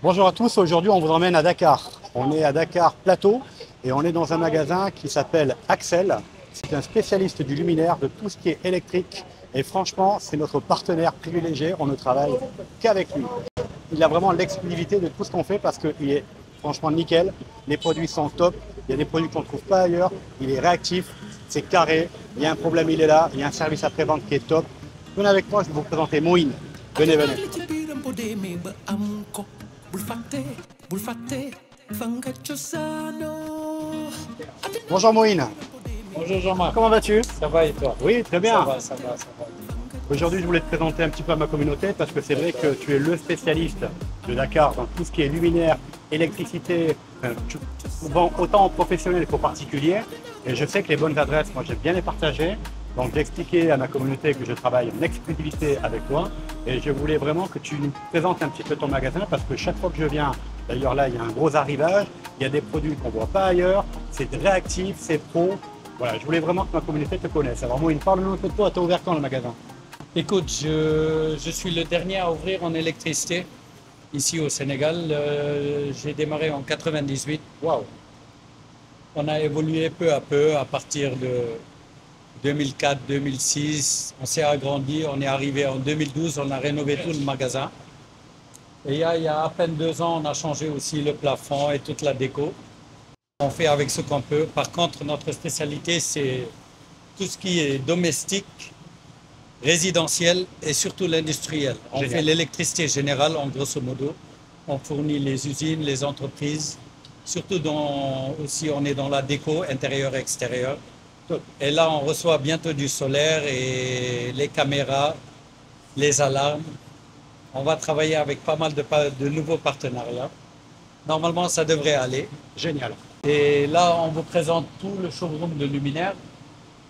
Bonjour à tous, aujourd'hui on vous emmène à Dakar. On est à Dakar Plateau et on est dans un magasin qui s'appelle Axel. C'est un spécialiste du luminaire, de tout ce qui est électrique. Et franchement, c'est notre partenaire privilégié, on ne travaille qu'avec lui. Il a vraiment l'exclusivité de tout ce qu'on fait parce qu'il est franchement nickel. Les produits sont top, il y a des produits qu'on ne trouve pas ailleurs. Il est réactif, c'est carré, il y a un problème, il est là. Il y a un service après-vente qui est top. Venez avec moi, je vais vous présenter Moïne. Venez, venez. Bonjour Moïne. Bonjour Jean-Marc. Comment vas-tu? Ça va et toi? Oui, très bien. Ça va. Aujourd'hui, je voulais te présenter un petit peu à ma communauté parce que c'est vrai que tu es le spécialiste de Dakar dans tout ce qui est luminaire, électricité, tu vends autant aux professionnels qu'aux particuliers. Et je sais que les bonnes adresses, moi j'aime bien les partager. Donc j'ai expliqué à ma communauté que je travaille en exclusivité avec toi. Et je voulais vraiment que tu nous présentes un petit peu ton magasin parce que chaque fois que je viens, d'ailleurs là il y a un gros arrivage, il y a des produits qu'on ne voit pas ailleurs, c'est réactif, c'est pro. Voilà, je voulais vraiment que ma communauté te connaisse. Alors moi, parle-nous un peu de toi, tu as ouvert quand le magasin? Écoute, je suis le dernier à ouvrir en électricité ici au Sénégal. J'ai démarré en 98. Waouh! On a évolué peu à peu à partir de 2004-2006. On s'est agrandi, on est arrivé en 2012, on a rénové tout le magasin. Et il y a à peine 2 ans, on a changé aussi le plafond et toute la déco. On fait avec ce qu'on peut. Par contre, notre spécialité, c'est tout ce qui est domestique, résidentiel et surtout l'industriel. On Génial. fait l'électricité générale, en grosso modo. On fournit les usines, les entreprises. Surtout aussi, on est dans la déco intérieure et extérieure. Et là, on reçoit bientôt du solaire et les caméras, les alarmes. On va travailler avec pas mal de nouveaux partenariats. Normalement, ça devrait aller. Génial. Et là, on vous présente tout le showroom de luminaires.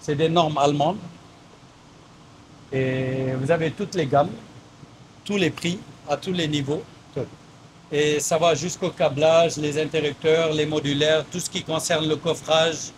C'est des normes allemandes. Et vous avez toutes les gammes, tous les prix, à tous les niveaux. Et ça va jusqu'au câblage, les interrupteurs, les modulaires, tout ce qui concerne le coffrage,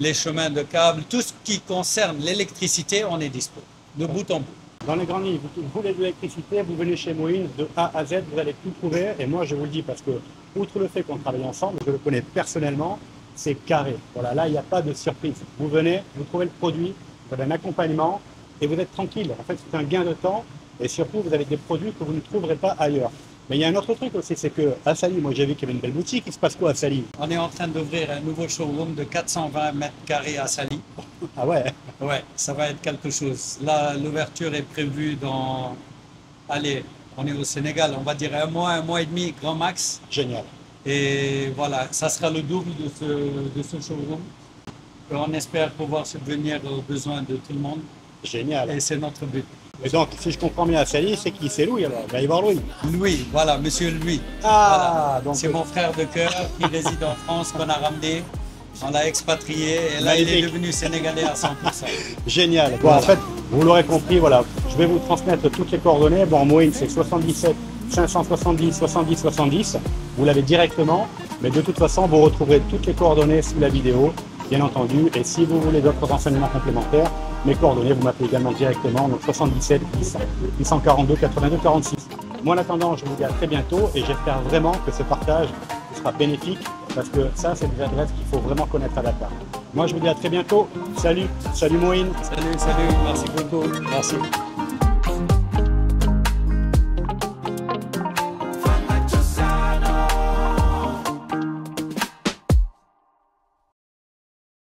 les chemins de câbles, tout ce qui concerne l'électricité, on est dispo, de bout en bout. Dans les grandes lignes, vous voulez de l'électricité, vous venez chez Moïne, de A à Z, vous allez tout trouver. Et moi, je vous le dis parce que, outre le fait qu'on travaille ensemble, je le connais personnellement, c'est carré. Voilà, là, il n'y a pas de surprise. Vous venez, vous trouvez le produit, vous avez un accompagnement et vous êtes tranquille. En fait, c'est un gain de temps et surtout, vous avez des produits que vous ne trouverez pas ailleurs. Mais il y a un autre truc aussi, c'est qu'à Sali, moi j'ai vu qu'il y avait une belle boutique. Il se passe quoi à Sali? On est en train d'ouvrir un nouveau showroom de 420 mètres carrés à Sali. Ah ouais? Ouais, ça va être quelque chose. Là, l'ouverture est prévue dans, allez, on est au Sénégal, on va dire un mois et demi, grand max. Génial. Et voilà, ça sera le double de ce showroom. Et on espère pouvoir subvenir aux besoins de tout le monde. Génial. Et c'est notre but. Et donc, si je comprends bien à Sali, c'est qui? C'est Louis alors? Il va y voir Louis. Louis, voilà, monsieur Louis. Ah, Voilà. donc C'est mon frère de cœur qui réside en France, qu'on a ramené. On l'a expatrié et là, il est Magnifique. devenu sénégalais à 100%. Génial. Bon, en fait, vous l'aurez compris, voilà, je vais vous transmettre toutes les coordonnées. Bon, Moïne, c'est 77 570 70 70. Vous l'avez directement, mais de toute façon, vous retrouverez toutes les coordonnées sous la vidéo, bien entendu. Et si vous voulez d'autres renseignements complémentaires, mes coordonnées, vous m'appelez également directement, donc 77 842 82 46. Moi, en attendant, je vous dis à très bientôt et j'espère vraiment que ce partage sera bénéfique parce que ça, c'est des adresses qu'il faut vraiment connaître à Dakar. Moi, je vous dis à très bientôt. Salut, salut Moïne. Salut, merci beaucoup. Merci.